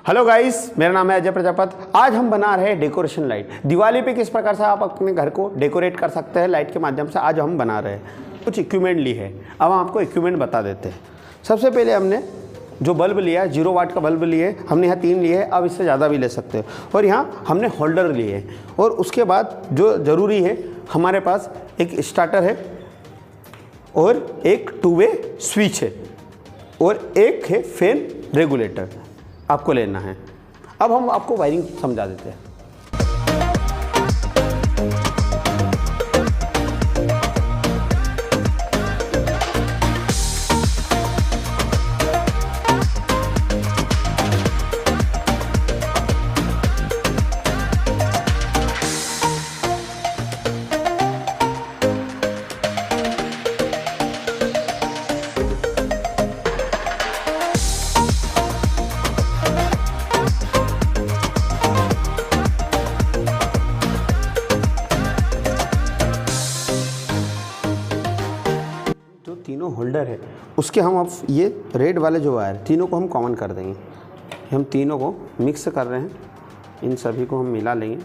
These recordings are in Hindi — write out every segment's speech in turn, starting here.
हेलो गाइस, मेरा नाम है अजय प्रजापति। आज हम बना रहे हैं डेकोरेशन लाइट। दिवाली पे किस प्रकार से आप अपने घर को डेकोरेट कर सकते हैं लाइट के माध्यम से, आज हम बना रहे हैं। कुछ इक्विपमेंट ली है, अब हम आपको इक्विपमेंट बता देते हैं। सबसे पहले हमने जो बल्ब लिया, 0 वाट का बल्ब लिए हमने, यहाँ 3 लिए है, अब इससे ज़्यादा भी ले सकते हो। और यहाँ हमने होल्डर लिए है। और उसके बाद जो ज़रूरी है, हमारे पास एक स्टार्टर है और एक 2 वे स्विच है और एक है फैन रेगुलेटर आपको लेना है। अब हम आपको वायरिंग समझा देते हैं। तीनों होल्डर है उसके हम अब ये रेड वाले जो वायर तीनों को हम कॉमन कर देंगे। हम तीनों को मिक्स कर रहे हैं, इन सभी को हम मिला लेंगे।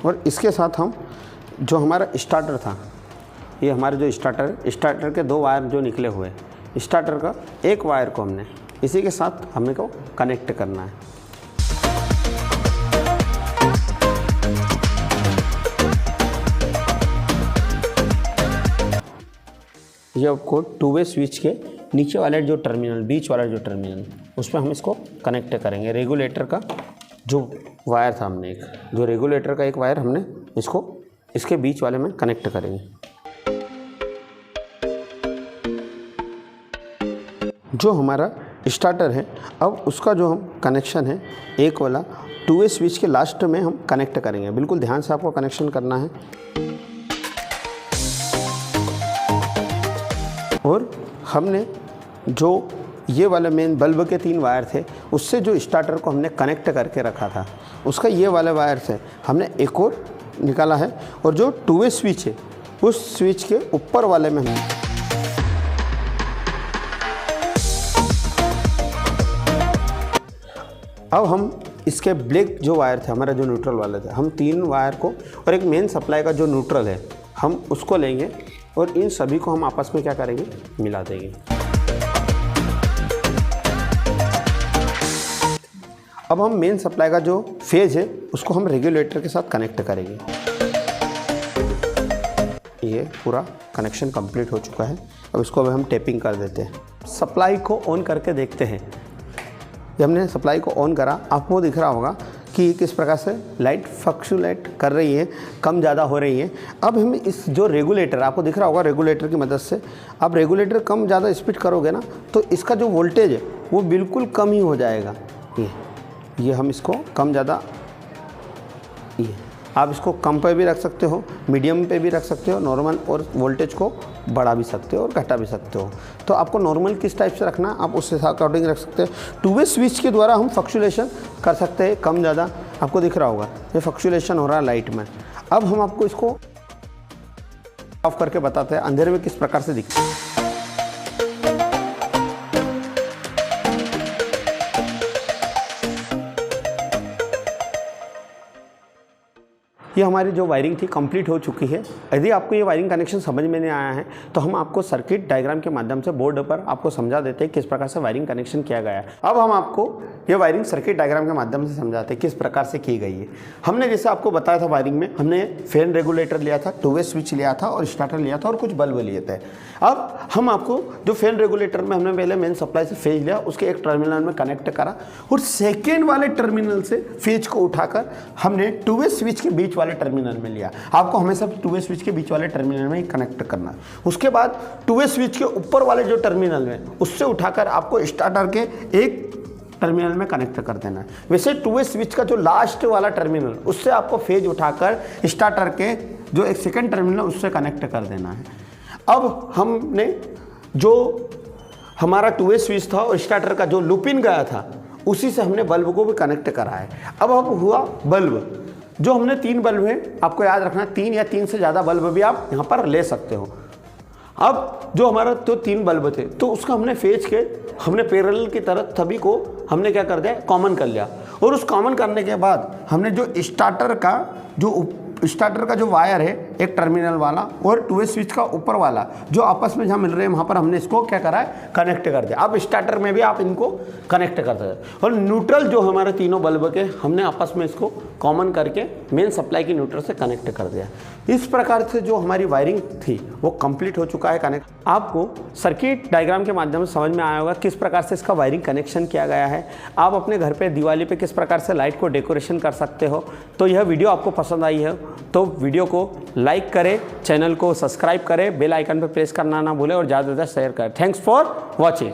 और इसके साथ हम जो हमारा स्टार्टर था, ये हमारे जो स्टार्टर के 2 वायर जो निकले हुए, स्टार्टर का एक वायर को हमने इसी के साथ हमें को कनेक्ट करना है। ये आपको 2 वे स्विच के नीचे वाले जो टर्मिनल, बीच वाला जो टर्मिनल, उस पर हम इसको कनेक्ट करेंगे। रेगुलेटर का जो वायर था, हमने जो रेगुलेटर का एक वायर हमने इसको इसके बीच वाले में कनेक्ट करेंगे। जो हमारा स्टार्टर है, अब उसका जो हम कनेक्शन है, एक वाला 2 वे स्विच के लास्ट में हम कनेक्ट करेंगे। बिल्कुल ध्यान से आपको कनेक्शन करना है। और हमने जो ये वाला मेन बल्ब के 3 वायर थे, उससे जो स्टार्टर को हमने कनेक्ट करके रखा था, उसका ये वाले वायर से हमने एक और निकाला है। और जो 2 वे स्विच है, उस स्विच के ऊपर वाले में हम अब हम इसके ब्लैक जो वायर थे, हमारा जो न्यूट्रल वाले थे, हम 3 वायर को और एक मेन सप्लाई का जो न्यूट्रल है, हम उसको लेंगे और इन सभी को हम आपस में क्या करेंगे, मिला देंगे। अब हम मेन सप्लाई का जो फेज है, उसको हम रेगुलेटर के साथ कनेक्ट करेंगे। ये पूरा कनेक्शन कंप्लीट हो चुका है। अब इसको हम टेपिंग कर देते हैं। सप्लाई को ऑन करके देखते हैं। जब हमने सप्लाई को ऑन करा, आपको दिख रहा होगा कि किस प्रकार से लाइट फ्लक्चुएट कर रही है, कम ज़्यादा हो रही है। अब हम इस जो रेगुलेटर, आपको दिख रहा होगा, रेगुलेटर की मदद से आप रेगुलेटर कम ज़्यादा स्पीड करोगे ना, तो इसका जो वोल्टेज है वो बिल्कुल कम ही हो जाएगा। ये हम इसको कम ज़्यादा, ये आप इसको कम पे भी रख सकते हो, मीडियम पे भी रख सकते हो, नॉर्मल, और वोल्टेज को बढ़ा भी सकते हो और घटा भी सकते हो। तो आपको नॉर्मल किस टाइप से रखना, आप उससे अकॉर्डिंग रख सकते हैं। 2 वे स्विच के द्वारा हम फ्लक्चुएशन कर सकते हैं, कम ज़्यादा। आपको दिख रहा होगा ये फ्लक्चुएशन हो रहा है लाइट में। अब हम आपको इसको ऑफ करके बताते हैं अंधेरे में किस प्रकार से दिखता है। ये हमारी जो वायरिंग थी कंप्लीट हो चुकी है। यदि आपको ये वायरिंग कनेक्शन समझ में नहीं आया है, तो हम आपको सर्किट डायग्राम के माध्यम से बोर्ड पर आपको समझा देते हैं किस प्रकार से वायरिंग कनेक्शन किया गया है। अब हम आपको ये वायरिंग सर्किट डायग्राम के माध्यम से समझाते हैं किस प्रकार से की गई है। हमने जैसे आपको बताया था, वायरिंग में हमने फैन रेगुलेटर लिया था, 2 वे स्विच लिया था और स्टार्टर लिया था और कुछ बल्ब लिए थे। अब हम आपको जो फैन रेगुलेटर में हमने पहले मेन सप्लाई से फेज लिया, उसके एक टर्मिनल में कनेक्ट करा और सेकेंड वाले टर्मिनल से फेज को उठाकर हमने 2 वे स्विच के बीच वाले टर्मिनल में लिया। आपको हमेशा 2 वे स्विच के बीच वाले टर्मिनल में ही कनेक्ट करना है। उसके बाद 2 वे स्विच के ऊपर वाले जो टर्मिनल में, उससे उठाकर आपको स्टार्टर के एक टर्मिनल में कनेक्ट कर देना है। वैसे 2 वे स्विच का जो लास्ट वाला टर्मिनल, उससे आपको फेज उठाकर स्टार्टर के जो एक सेकेंड टर्मिनल, उससे कनेक्ट कर देना है। अब हमने जो हमारा 2 वे स्विच था और स्टार्टर का जो लूपिन गया था, उसी से हमने बल्ब को भी कनेक्ट करा है। अब हुआ बल्ब, जो हमने 3 बल्ब हैं, आपको याद रखना 3 या 3 से ज़्यादा बल्ब भी आप यहाँ पर ले सकते हो। अब जो हमारा तो 3 बल्ब थे तो उसका हमने फेज के हमने पैरेलल की तरह सभी को हमने क्या कर दिया, कॉमन कर लिया। और उस कॉमन करने के बाद हमने जो स्टार्टर का जो वायर है एक टर्मिनल वाला और 2 वे स्विच का ऊपर वाला जो आपस में जहाँ मिल रहे हैं वहाँ पर हमने इसको क्या करा है, कनेक्ट कर दिया। अब स्टार्टर में भी आप इनको कनेक्ट कर सकते हैं। और न्यूट्रल जो हमारे तीनों बल्ब के हमने आपस में इसको कॉमन करके मेन सप्लाई की न्यूट्रल से कनेक्ट कर दिया। इस प्रकार से जो हमारी वायरिंग थी वो कंप्लीट हो चुका है कनेक्ट। आपको सर्किट डायग्राम के माध्यम से समझ में आया होगा किस प्रकार से इसका वायरिंग कनेक्शन किया गया है। आप अपने घर पे दिवाली पे किस प्रकार से लाइट को डेकोरेशन कर सकते हो। तो यह वीडियो आपको पसंद आई है तो वीडियो को लाइक करें, चैनल को सब्सक्राइब करें, बेल आइकन पर प्रेस करना ना भूलें और ज़्यादा से ज़्यादा शेयर करें। Thanks for watching.